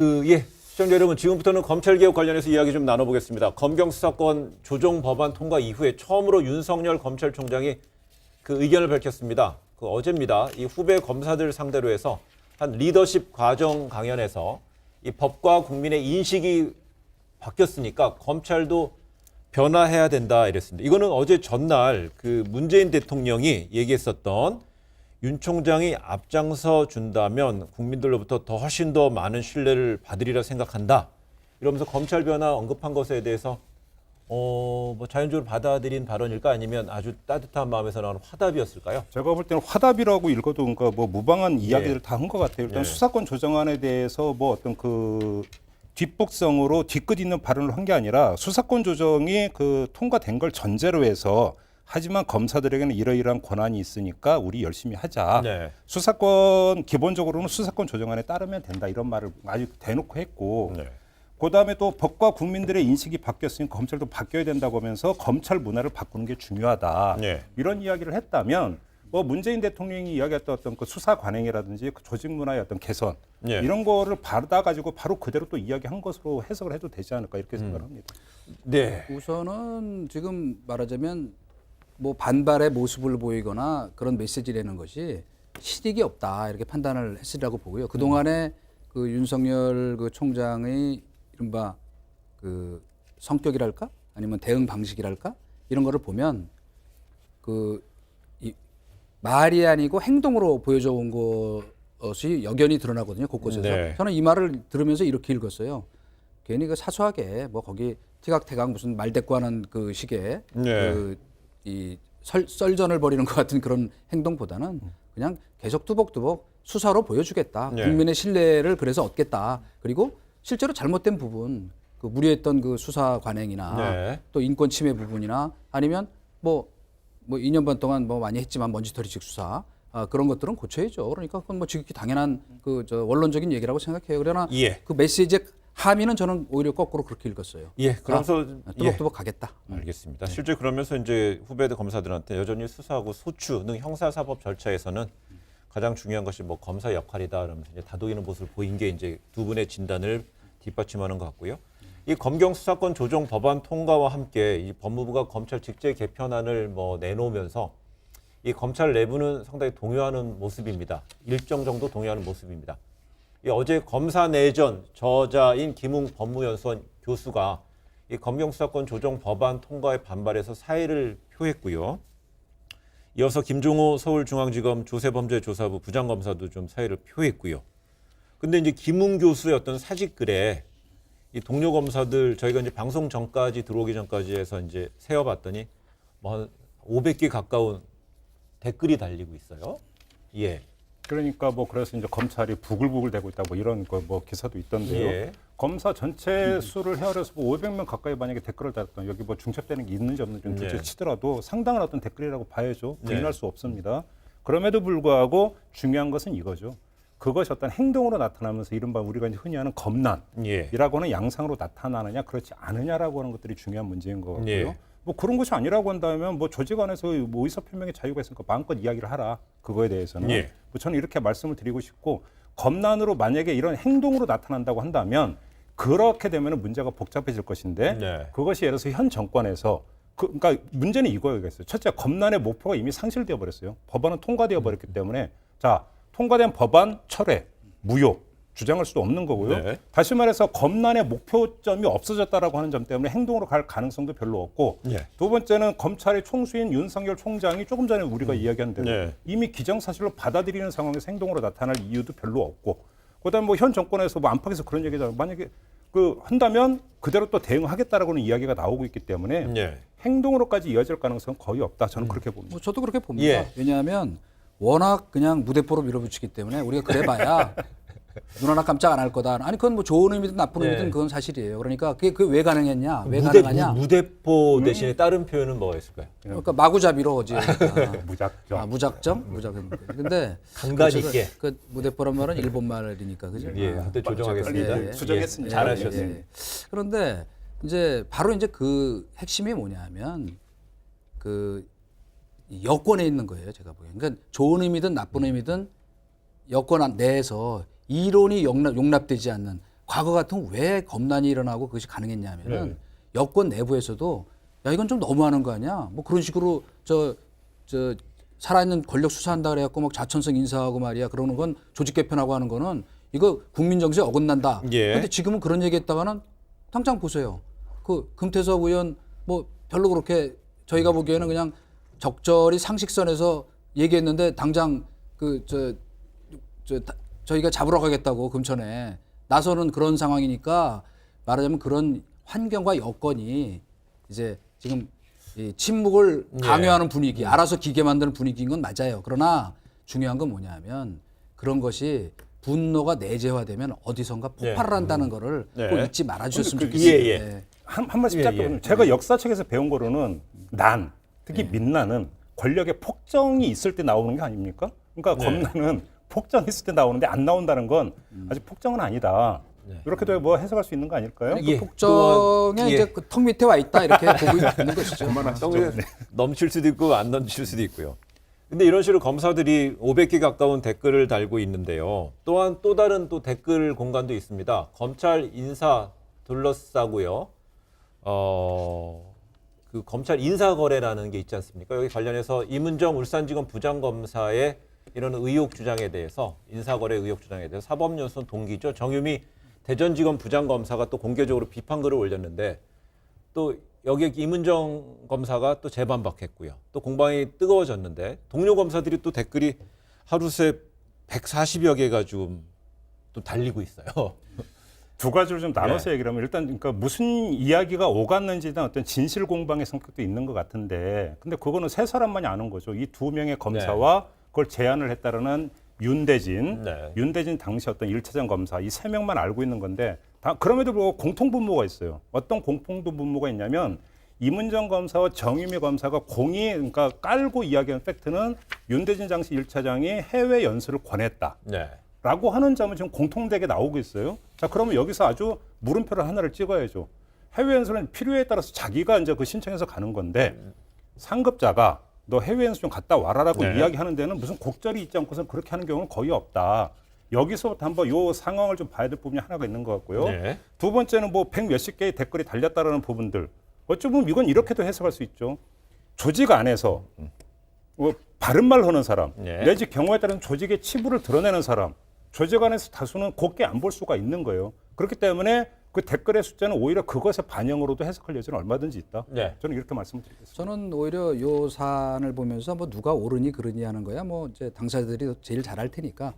시청자 여러분, 지금부터는 검찰개혁 관련해서 이야기 좀 나눠보겠습니다. 검경수사권 조정 법안 통과 이후에 처음으로 윤석열 검찰총장이 그 의견을 밝혔습니다. 그 어제입니다. 이 후배 검사들 상대로 해서 한 리더십 과정 강연에서 이 법과 국민의 인식이 바뀌었으니까 검찰도 변화해야 된다 이랬습니다. 이거는 어제 전날 그 문재인 대통령이 얘기했었던 윤 총장이 앞장서 준다면 국민들로부터 더 훨씬 더 많은 신뢰를 받으리라 생각한다. 이러면서 검찰 변화 언급한 것에 대해서 뭐 자연적으로 받아들인 발언일까 아니면 아주 따뜻한 마음에서 나오는 화답이었을까요? 제가 볼 때는 화답이라고 읽어도 그러니까 뭐 무방한 이야기를 다 한 것 같아요. 일단 수사권 조정안에 대해서 뭐 어떤 그 뒷북성으로 뒤끝 있는 발언을 한 게 아니라 수사권 조정이 그 통과된 걸 전제로 해서 하지만 검사들에게는 이러이러한 권한이 있으니까 우리 열심히 하자. 네. 수사권 기본적으로는 수사권 조정안에 따르면 된다 이런 말을 아주 대놓고 했고 네. 그다음에 또 법과 국민들의 인식이 바뀌었으니까 검찰도 바뀌어야 된다고 하면서 검찰 문화를 바꾸는 게 중요하다. 네. 이런 이야기를 했다면 뭐 문재인 대통령이 이야기했던 어떤 그 수사 관행이라든지 그 조직 문화의 어떤 개선 네. 이런 거를 받아가지고 바로 그대로 또 이야기한 것으로 해석을 해도 되지 않을까 이렇게 생각을 합니다. 네. 우선은 지금 말하자면 뭐 반발의 모습을 보이거나 그런 메시지를 내는 것이 실익이 없다 이렇게 판단을 했으리라고 보고요. 그 동안에 그 윤석열 그 총장의 이른바 그 성격이랄까 아니면 대응 방식이랄까 이런 거를 보면 그 이 말이 아니고 행동으로 보여줘 온 것이 여견이 드러나거든요. 곳곳에서. 네. 저는 이 말을 들으면서 이렇게 읽었어요. 괜히 그 사소하게 뭐 거기 티각태각 무슨 말대꾸하는 그 식의 네. 이 썰전을 벌이는 것 같은 그런 행동보다는 그냥 계속 뚜벅뚜벅 수사로 보여주겠다. 네. 국민의 신뢰를 그래서 얻겠다. 그리고 실제로 잘못된 부분, 그 무리했던 그 수사 관행이나 네. 또 인권 침해 부분이나 아니면 뭐 2년 반 동안 뭐 많이 했지만 먼지털이식 수사 그런 것들은 고쳐야죠. 그러니까 그건 뭐 지극히 당연한 그 원론적인 얘기라고 생각해요. 그러나 예. 그 메시지의 함의는 저는 오히려 거꾸로 그렇게 읽었어요. 예. 그러면서 뚜벅뚜벅 가겠다. 알겠습니다. 실제 그러면서 이제 후배들 검사들한테 여전히 수사하고 소추 등 형사사법 절차에서는 가장 중요한 것이 뭐 검사 역할이다. 그러면서 이제 다독이는 모습을 보인 게 이제 두 분의 진단을 뒷받침하는 것 같고요. 이 검경 수사권 조정 법안 통과와 함께 이 법무부가 검찰 직제 개편안을 뭐 내놓으면서 이 검찰 내부는 상당히 동요하는 모습입니다. 일정 정도 동요하는 모습입니다. 어제 검사 내전 저자인 김웅 법무연수원 교수가 이 검경수사권 조정 법안 통과에 반발해서 사의를 표했고요. 이어서 김종호 서울중앙지검 조세범죄조사부 부장검사도 좀 사의를 표했고요. 근데 이제 김웅 교수의 어떤 사직글에 이 동료 검사들 저희가 이제 방송 전까지 들어오기 전까지 해서 이제 세어봤더니 뭐 한 500개 가까운 댓글이 달리고 있어요. 예. 그러니까 뭐 그래서 이제 검찰이 부글부글 대고 있다 뭐 이런 거 뭐 기사도 있던데요. 예. 검사 전체 수를 헤아려서 뭐 500명 가까이 만약에 댓글을 달았던 여기 뭐 중첩되는 게 있는지 없는지 좀 둘째 예. 치더라도 상당한 어떤 댓글이라고 봐야죠. 부인할 네. 수 없습니다. 그럼에도 불구하고 중요한 것은 이거죠. 그것이 어떤 행동으로 나타나면서 이른바 우리가 이제 흔히 하는 검난이라고 하는 양상으로 나타나느냐 그렇지 않느냐라고 하는 것들이 중요한 문제인 것 같고요. 예. 뭐 그런 것이 아니라고 한다면 뭐 조직 안에서 뭐 의사 표명의 자유가 있으니까 마음껏 이야기를 하라. 그거에 대해서는 예. 뭐 저는 이렇게 말씀을 드리고 싶고 검난으로 만약에 이런 행동으로 나타난다고 한다면 그렇게 되면 문제가 복잡해질 것인데 네. 그것이 예를 들어서 현 정권에서 그러니까 문제는 이거였어요. 첫째 검난의 목표가 이미 상실되어 버렸어요. 법안은 통과되어 버렸기 때문에 자 통과된 법안 철회 무효. 주장할 수도 없는 거고요. 네. 다시 말해서 검난의 목표점이 없어졌다라고 하는 점 때문에 행동으로 갈 가능성도 별로 없고 네. 두 번째는 검찰의 총수인 윤석열 총장이 조금 전에 우리가 이야기한 대로 네. 이미 기정사실로 받아들이는 상황에서 행동으로 나타날 이유도 별로 없고 그다음에 뭐 현 정권에서 뭐 안팎에서 그런 얘기다 만약에 그 한다면 그대로 또 대응하겠다라고는 이야기가 나오고 있기 때문에 네. 행동으로까지 이어질 가능성은 거의 없다. 저는 그렇게 봅니다. 뭐 저도 그렇게 봅니다. 예. 왜냐하면 워낙 그냥 무대포로 밀어붙이기 때문에 우리가 그래봐야 눈 하나 깜짝 안 할 거다. 아니 그건 뭐 좋은 의미든 나쁜 의미든 네. 그건 사실이에요. 그러니까 그게 왜 가능했냐? 왜 가능하냐? 무대포 대신에 다른 표현은 뭐가 있을까요? 그러니까 마구잡이로 어제 무작정. 무작정. 근데 강단 있게. 그 무대포란 말은 일본 말이니까 그죠? 예, 한때 조정하겠습니다. 예, 수정했습니다. 잘하셨습니다. 예. 그런데 이제 바로 이제 그 핵심이 뭐냐면 그 여권에 있는 거예요. 제가 보기엔. 그러니까 좋은 의미든 나쁜 의미든 여권 내에서 이론이 용납되지 않는 과거 같은 왜 검난이 일어나고 그것이 가능했냐면은 네. 여권 내부에서도 야 이건 좀 너무하는 거 아니야? 뭐 그런 식으로 저 살아있는 권력 수사한다 그래갖고 막 자천성 인사하고 말이야 그러는 건 조직 개편하고 하는 거는 이거 국민 정서에 어긋난다. 예. 근데 지금은 그런 얘기했다가는 당장 보세요. 그 금태섭 의원 뭐 별로 그렇게 저희가 보기에는 그냥 적절히 상식선에서 얘기했는데 당장 저희가 잡으러 가겠다고 금천에 나서는 그런 상황이니까 말하자면 그런 환경과 여건이 이제 지금 이 침묵을 강요하는 분위기, 알아서 기계 만드는 분위기인 건 맞아요. 그러나 중요한 건 뭐냐면 그런 것이 분노가 내재화되면 어디선가 폭발을 한다는 거를 꼭 잊지 말아주셨으면 좋겠어요. 예. 한 말씀 짧게 제가 역사책에서 배운 거로는 난, 특히 민난은 권력의 폭정이 있을 때 나오는 게 아닙니까? 그러니까 검난은 폭정이 있을 때 나오는데 안 나온다는 건 아직 폭정은 아니다. 이렇게도 뭐 해석할 수 있는 거 아닐까요? 그 폭정에 이제 그 턱 밑에 와 있다 이렇게 보고 있는 것이죠. 똥이 넘칠 수도 있고 안 넘칠 수도 있고요. 근데 이런 식으로 검사들이 500개 가까운 댓글을 달고 있는데요. 또한 또 다른 또 댓글 공간도 있습니다. 검찰 인사 둘러싸고요. 그 검찰 인사 거래라는 게 있지 않습니까? 여기 관련해서 이문정 울산지검 부장검사의 이런 의혹 주장에 대해서 인사 거래 의혹 주장에 대해서 사법연수원 동기죠. 정유미 대전지검 부장검사가 또 공개적으로 비판글을 올렸는데 또 여기에 이문정 검사가 또 재반박했고요. 또 공방이 뜨거워졌는데 동료 검사들이 또 댓글이 하루 새 140여 개가 좀 또 달리고 있어요. 두 가지로 좀 나눠서 얘기를 하면 일단 그러니까 무슨 이야기가 오갔는지에 대한 어떤 진실 공방의 성격도 있는 것 같은데 근데 그거는 세 사람만이 아는 거죠. 이 두 명의 검사와 그걸 제안을 했다라는 윤대진 당시 어떤 1차장 검사 이 세 명만 알고 있는 건데 그럼에도 불구하고 공통분모가 있어요. 어떤 공통분모가 있냐면 이문정 검사와 정유미 검사가 그러니까 깔고 이야기한 팩트는 윤대진 당시 1차장이 해외 연수를 권했다. 라고 하는 점은 지금 공통되게 나오고 있어요. 자, 그러면 여기서 아주 물음표를 하나를 찍어야죠. 해외 연수는 필요에 따라서 자기가 이제 그 신청해서 가는 건데 상급자가 너 해외 연수 좀 갔다 와라라고 이야기하는 데는 무슨 곡절이 있지 않고서 그렇게 하는 경우는 거의 없다. 여기서부터 한번 요 상황을 좀 봐야 될 부분이 하나가 있는 것 같고요. 두 번째는 뭐 100몇십 개의 댓글이 달렸다라는 부분들. 어쩌면 이건 이렇게도 해석할 수 있죠. 조직 안에서 뭐 바른 말 하는 사람, 내지 경우에 따른 조직의 치부를 드러내는 사람, 조직 안에서 다수는 곱게 안 볼 수가 있는 거예요. 그렇기 때문에 그 댓글의 숫자는 오히려 그것의 반영으로도 해석할 여지는 얼마든지 있다. 저는 이렇게 말씀을 드리겠습니다. 저는 오히려 요 사안을 보면서 뭐 누가 옳으니 그르니 하는 거야 뭐 이제 당사자들이 제일 잘 알 테니까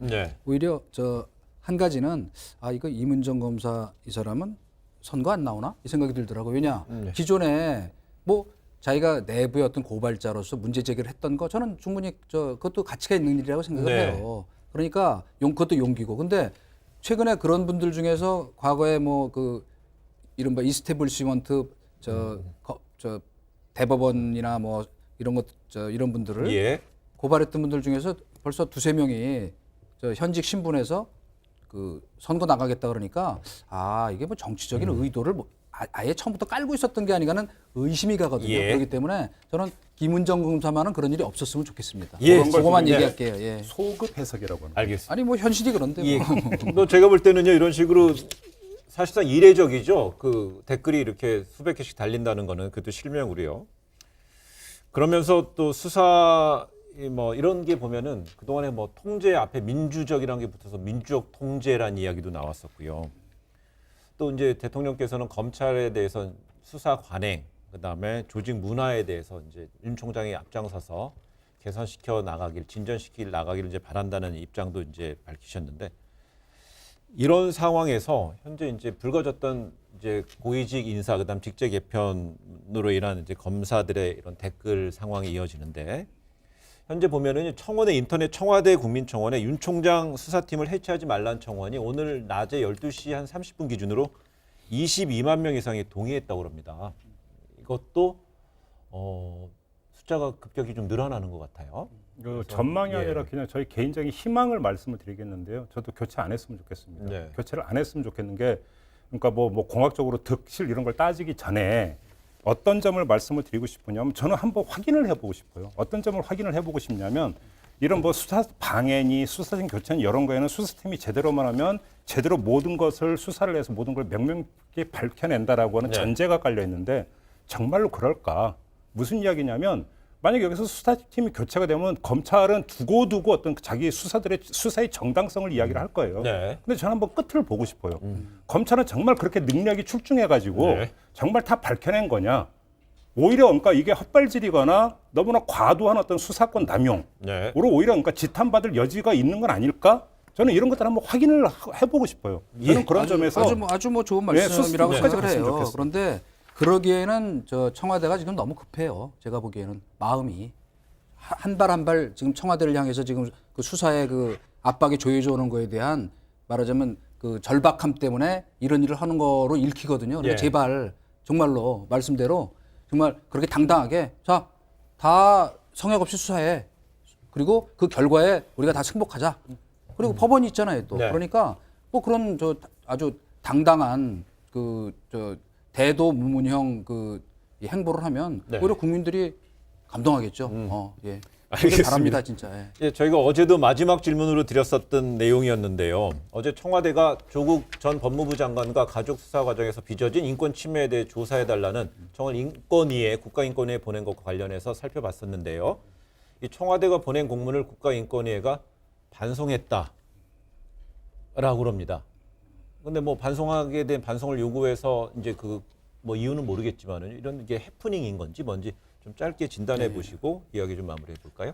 오히려 저 한 가지는 아 이거 이문정 검사 이 사람은 선거 안 나오나 이 생각이 들더라고요. 왜냐 기존에 뭐 자기가 내부의 어떤 고발자로서 문제 제기를 했던 거 저는 충분히 그것도 가치가 있는 일이라고 생각을 해요. 그러니까 그것도 용기고. 근데 최근에 그런 분들 중에서 과거에 뭐 그 이른바 이스태블리시먼트 대법원이나 뭐 이런 것 이런 분들을 고발했던 분들 중에서 벌써 두세 명이 현직 신분에서 그 선거 나가겠다 그러니까 아 이게 뭐 정치적인 의도를 뭐 아예 처음부터 깔고 있었던 게 아닌가는 의심이 가거든요. 그렇기 때문에 저는 김은정 검사만은 그런 일이 없었으면 좋겠습니다. 그거만 얘기할게요. 소급 해석이라고 합니다. 알겠습니다. 아니 뭐 현실이 그런데 뭐 제가 볼 때는요 이런 식으로 사실상 이례적이죠. 그 댓글이 이렇게 수백 개씩 달린다는 거는 그것도 실명으로요. 그러면서 또 수사 뭐 이런 게 보면은 그동안에 뭐 통제 앞에 민주적이라는 게 붙어서 민주적 통제라는 이야기도 나왔었고요. 또 이제 대통령께서는 검찰에 대해서 수사 관행, 그다음에 조직 문화에 대해서 이제 윤 총장이 앞장서서 개선시켜 나가길, 진전시켜 나가기를 이제 바란다는 입장도 이제 밝히셨는데 이런 상황에서 현재 이제 불거졌던 이제 고위직 인사, 그다음 직제 개편으로 인한 이제 검사들의 이런 댓글 상황이 이어지는데 현재 보면은 청와대 인터넷 청와대 국민청원에 윤 총장 수사팀을 해체하지 말라는 청원이 오늘 낮에 12시 한 30분 기준으로 22만 명 이상이 동의했다고 합니다. 이것도 숫자가 급격히 좀 늘어나는 것 같아요. 전망이 아니라 그냥 저희 개인적인 희망을 말씀을 드리겠는데요. 저도 교체 안 했으면 좋겠습니다. 교체를 안 했으면 좋겠는 게 그러니까 뭐 공학적으로 득실 이런 걸 따지기 전에 어떤 점을 말씀을 드리고 싶으냐면 저는 한번 확인을 해보고 싶어요. 어떤 점을 확인을 해보고 싶냐면 이런 뭐 수사 방해니 수사팀 교체니 이런 거에는 수사팀이 제대로만 하면 제대로 모든 것을 수사를 해서 모든 걸 명명하게 밝혀낸다라고 하는 네. 전제가 깔려 있는데 정말로 그럴까? 무슨 이야기냐면 만약 여기서 수사팀이 교체가 되면 검찰은 두고두고 어떤 자기 수사의 정당성을 이야기를 할 거예요. 네. 근데 저는 한번 끝을 보고 싶어요. 검찰은 정말 그렇게 능력이 출중해가지고 네. 정말 다 밝혀낸 거냐? 오히려 그러니까 이게 헛발질이거나 너무나 과도한 어떤 수사권 남용으로 네. 오히려 그러니까 지탄받을 여지가 있는 건 아닐까? 저는 이런 것들 한번 확인을 해보고 싶어요. 저는 그런 점에서 아주 뭐 좋은 네, 말씀이라고 네. 생각을 했으면 해요. 좋겠어요. 그런데 그러기에는 저 청와대가 지금 너무 급해요. 제가 보기에는 마음이 한 발 한 발 지금 청와대를 향해서 지금 그 수사의 그 압박이 조여져 오는 거에 대한 말하자면 그 절박함 때문에 이런 일을 하는 거로 읽히거든요. 그러니까 예. 제발 정말로 말씀대로 정말 그렇게 당당하게 자, 다 성역 없이 수사해. 그리고 그 결과에 우리가 다 승복하자. 그리고 법원이 있잖아요, 또. 네. 그러니까 뭐 그런 저 아주 당당한 그 저 대도무문형 그 이 행보를 하면 네. 오히려 국민들이 감동하겠죠. 예. 알겠습니다. 바랍니다, 진짜. 예. 예, 저희가 어제도 마지막 질문으로 드렸었던 내용이었는데요. 어제 청와대가 조국 전 법무부 장관과 가족 수사 과정에서 빚어진 인권 침해에 대해 조사해달라는 청와대 인권위에 국가인권위에 보낸 것과 관련해서 살펴봤었는데요. 이 청와대가 보낸 공문을 국가인권위가 반송했다라고 그럽니다. 근데 뭐 반송하게 된 반송을 요구해서 이제 그 뭐 이유는 모르겠지만은 이런 게 해프닝인 건지 뭔지 좀 짧게 진단해 보시고 이야기 좀 마무리해 볼까요?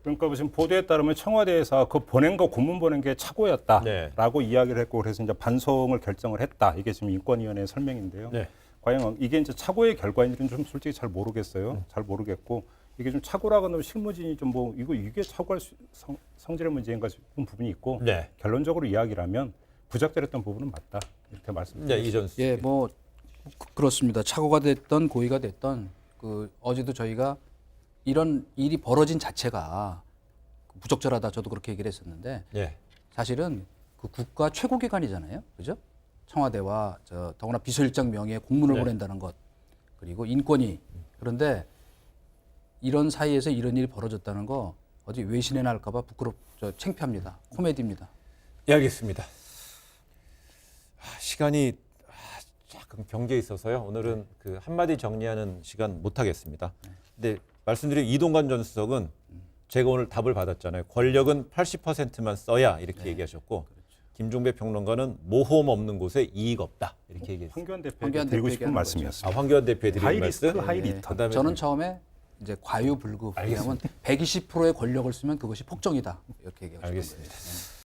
그러니까 지금 보도에 따르면 청와대에서 그 보낸 거 공문 보낸 게 착오였다라고 이야기를 했고 그래서 이제 반송을 결정을 했다. 이게 지금 인권위원회의 설명인데요. 네. 과연 이게 이제 착오의 결과인지는 좀 솔직히 잘 모르겠어요. 잘 모르겠고 이게 좀 착오라고는 실무진이 좀 뭐 이게 착오할 성질의 문제인가 싶은 부분이 있고 네. 결론적으로 이야기를 하면 부적절했던 부분은 맞다. 이렇게 말씀드립니다. 네, 이전수. 예, 뭐 그렇습니다. 착오가 됐던 고의가 됐던 그 어제도 저희가 이런 일이 벌어진 자체가 부적절하다 저도 그렇게 얘기를 했었는데 예. 사실은 그 국가 최고 기관이잖아요. 그죠? 청와대와 저 더구나 비서실장 명의의 공문을 네. 보낸다는 것 그리고 인권위 그런데 이런 사이에서 이런 일이 벌어졌다는 거 어디 외신에 날까봐 창피합니다. 코미디입니다. 예, 알겠습니다. 시간이 조금 경계에 있어서요. 오늘은 그 한마디 정리하는 시간 못 하겠습니다. 근데 말씀드린 이동관 전 수석은 제가 오늘 답을 받았잖아요. 권력은 80%만 써야 이렇게 얘기하셨고 김종배 평론가는 모험 없는 곳에 이익 없다 이렇게 얘기했어요. 황교안 대표에게 황교안 드리고 대표에게 싶은 하는 말씀이었습니다. 황교안 대표에 드리는 하이리스크, 말씀. 하이리턴. 그다음에 저는 처음에 이제 과유불급 왜냐하면 120%의 권력을 쓰면 그것이 폭정이다 이렇게 얘기하고 싶은 알겠습니다. 거예요.